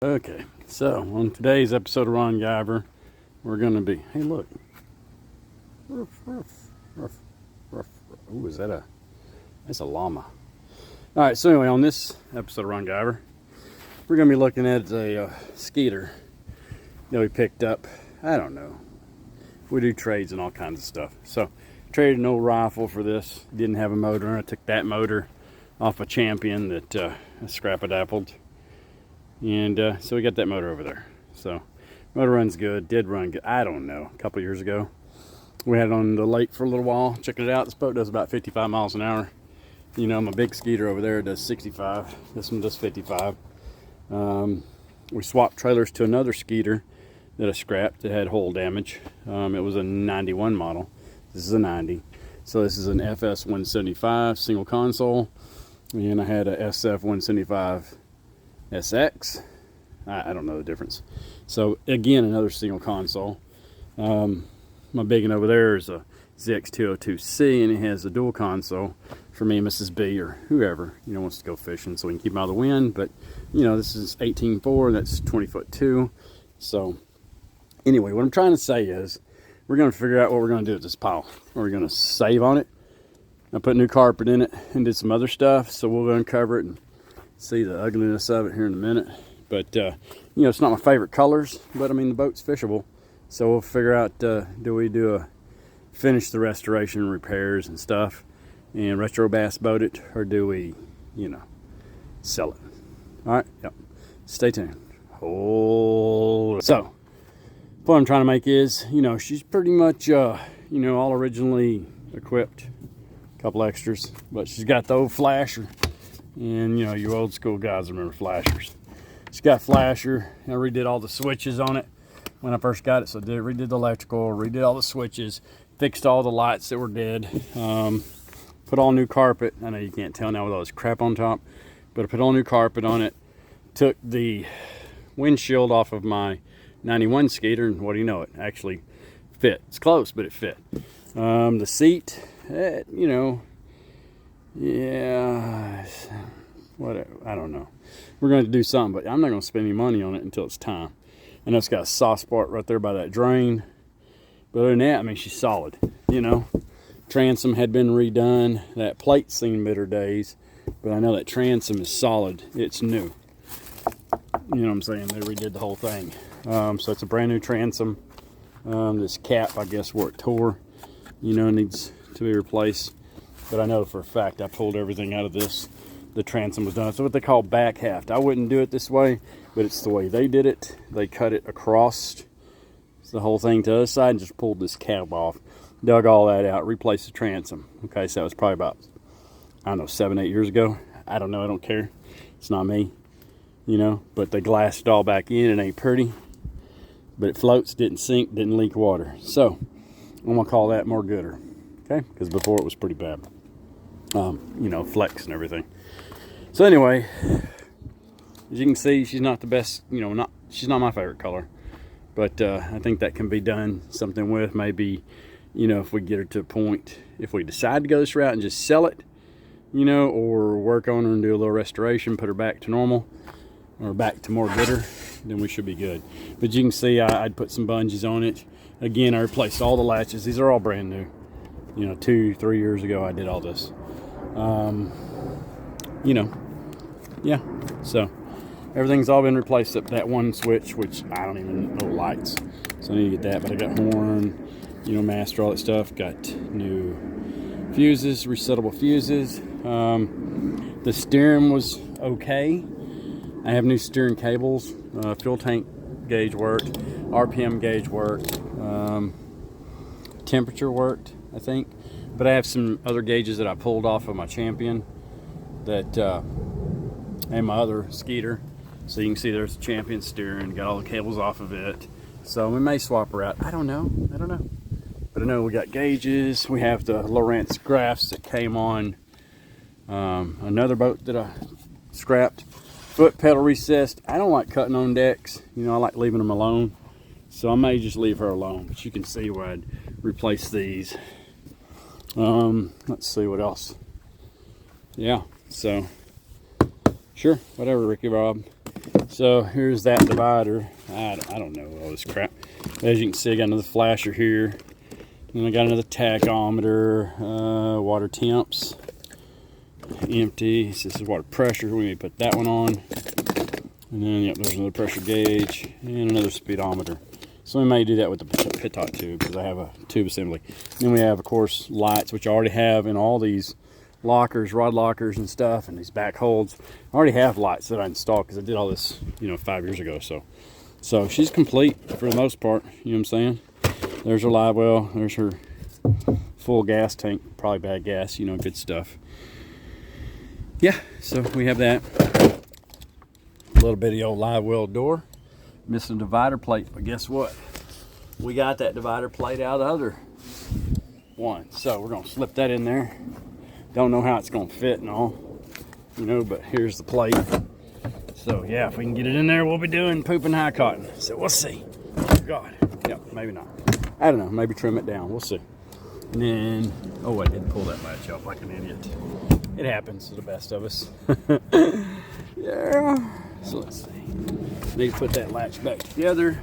Okay, so on today's episode of Ron Guyver, we're going to be, hey look, ruff, ruff, ruff, ruff. Ooh, that's a llama. All right, so anyway, on this episode of Ron Guyver, we're going to be looking at a Skeeter that we picked up. I don't know, we do trades and all kinds of stuff. So traded an old rifle for this, didn't have a motor. I took that motor off a Champion that I scrap-a-dappled. And so we got that motor over there. So motor runs good, did run good. I don't know, a couple years ago we had it on the lake for a little while, checking it out. This boat does about 55 miles an hour. You know, my big Skeeter over there does 65. This one does 55. We swapped trailers to another Skeeter that I scrapped that had hull damage. It was a 91 model. This is a 90. So this is an FS175 single console, and I had a SF175 SX. I don't know the difference. So again, another single console. My big one over there is a ZX202C, and it has a dual console for me and Mrs. B, or whoever wants to go fishing, so we can keep them out of the wind. But this is 18.4, that's 20'2". So anyway, what I'm trying to say is we're going to figure out what we're going to do with this pile. Are we going to save on it? I put new carpet in it and did some other stuff, so we'll uncover it and see the ugliness of it here in a minute. But it's not my favorite colors, but I mean the boat's fishable, so we'll figure out, do we finish the restoration and repairs and stuff and retro bass boat it, or do we sell it? All right, yep, stay tuned. So what I'm trying to make is, she's pretty much all originally equipped, a couple extras, but she's got the old flasher. And you old school guys remember flashers. It's got flasher. I redid all the switches on it when I first got it. So I redid the electrical, redid all the switches, fixed all the lights that were dead, put all new carpet. I know you can't tell now with all this crap on top, but I put all new carpet on it. Took the windshield off of my 91 Skeeter, and what do you know, it actually fit. It's close, but it fit. The seat, yeah, whatever, I don't know. We're going to do something, but I'm not going to spend any money on it until it's time. I know it's got a soft spot right there by that drain, but other than that, I mean, she's solid. Transom had been redone. That plate's seen better days, but I know that transom is solid. It's new. You know what I'm saying? They redid the whole thing. So it's a brand new transom. This cap, I guess, where it tore, needs to be replaced. But I know for a fact I pulled everything out of this. The transom was done. It's what they call back haft. I wouldn't do it this way, but it's the way they did it. They cut it across the whole thing to the other side and just pulled this cap off. Dug all that out, replaced the transom. Okay, so that was probably about, I don't know, 7-8 years ago. I don't know, I don't care. It's not me, but they glassed it all back in. It ain't pretty, but it floats, didn't sink, didn't leak water. So I'm gonna call that more gooder. Okay, because before it was pretty bad. Flex and everything. So anyway, as you can see, she's not the best, she's not my favorite color, but I think that can be done something with. Maybe, if we get her to a point, if we decide to go this route and just sell it, or work on her and do a little restoration, put her back to normal, or back to more gooder, then we should be good. But you can see I'd put some bungees on it. Again, I replaced all the latches. These are all brand new. 2-3 years ago I did all this. Yeah, so everything's all been replaced up that one switch, which I don't even know lights, so I need to get that. But I got horn, master, all that stuff. Got new fuses, resettable fuses. The steering was okay. I have new steering cables. Fuel tank gauge worked, RPM gauge worked, temperature worked, I think. But I have some other gauges that I pulled off of my Champion and my other Skeeter. So you can see there's a Champion steering, got all the cables off of it. So we may swap her out. I don't know. But I know we got gauges. We have the Lowrance graphs that came on another boat that I scrapped. Foot pedal recessed. I don't like cutting on decks. I like leaving them alone. So I may just leave her alone. But you can see where I'd replace these. Let's see what else. Yeah, so sure, whatever, Ricky Rob. So here's that divider. I don't know all this crap. As you can see, I got another flasher here. Then I got another tachometer, water temps, empty. This is water pressure. We may put that one on. And then, yep, there's another pressure gauge and another speedometer. So we may do that with the pitot tube because I have a tube assembly. Then we have, of course, lights, which I already have in all these lockers, rod lockers and stuff, and these back holds. I already have lights that I installed because I did all this, 5 years ago. So she's complete for the most part. You know what I'm saying? There's her live well. There's her full gas tank, probably bad gas, good stuff. Yeah, so we have that. A little bitty old live well door. Missing a divider plate, but guess what? We got that divider plate out of the other one. So we're gonna slip that in there. Don't know how it's gonna fit and all, but here's the plate. So yeah, if we can get it in there, we'll be doing pooping high cotton. So we'll see. Oh God, yep, maybe not. I don't know, maybe trim it down, we'll see. And then, oh, I did pull that latch up like an idiot. It happens to the best of us. Yeah, so let's see. Need to put that latch back together.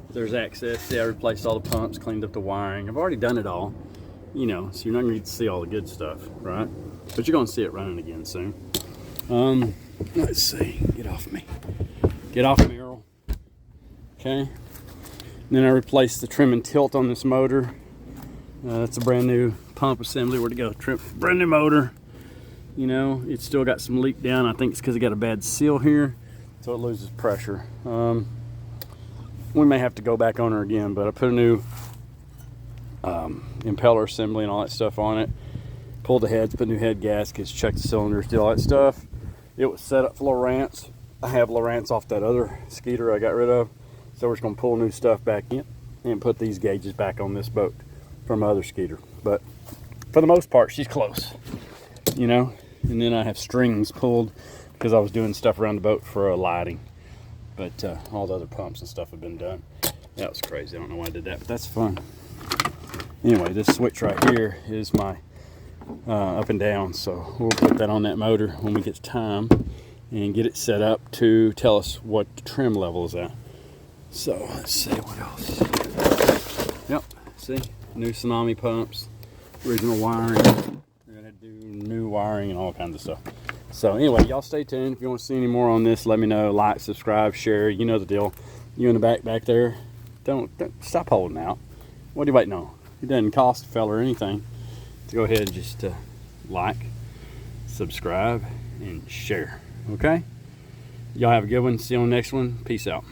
There's access. See, I replaced all the pumps, cleaned up the wiring. I've already done it all, so you're not going to get to see all the good stuff, right? But you're going to see it running again soon. Let's see. Get off me. Get off me, Earl. Okay. And then I replaced the trim and tilt on this motor. That's a brand new pump assembly. Where'd it go? Brand new motor. It's still got some leak down. I think it's because it got a bad seal here, so it loses pressure. We may have to go back on her again, but I put a new impeller assembly and all that stuff on it. Pulled the heads, put new head gaskets, checked the cylinders, did all that stuff. It was set up for Lowrance. I have Lowrance off that other Skeeter I got rid of, so we're just gonna pull new stuff back in and put these gauges back on this boat from my other Skeeter. But for the most part, she's close, And then I have strings pulled because I was doing stuff around the boat for lighting. But all the other pumps and stuff have been done. That was crazy. I don't know why I did that, but that's fun. Anyway, this switch right here is my up and down. So we'll put that on that motor when we get to time and get it set up to tell us what the trim level is at. So let's see what else. Yep, see, new tsunami pumps, original wiring. Do new wiring and all kinds of stuff. So anyway, y'all stay tuned. If you want to see any more on this, let me know. Like, subscribe, share. You know the deal. You in the back there, don't stop holding out. What are you waiting on? It doesn't cost a fella or anything to go ahead and just like, subscribe, and share. Okay? Y'all have a good one. See you on the next one. Peace out.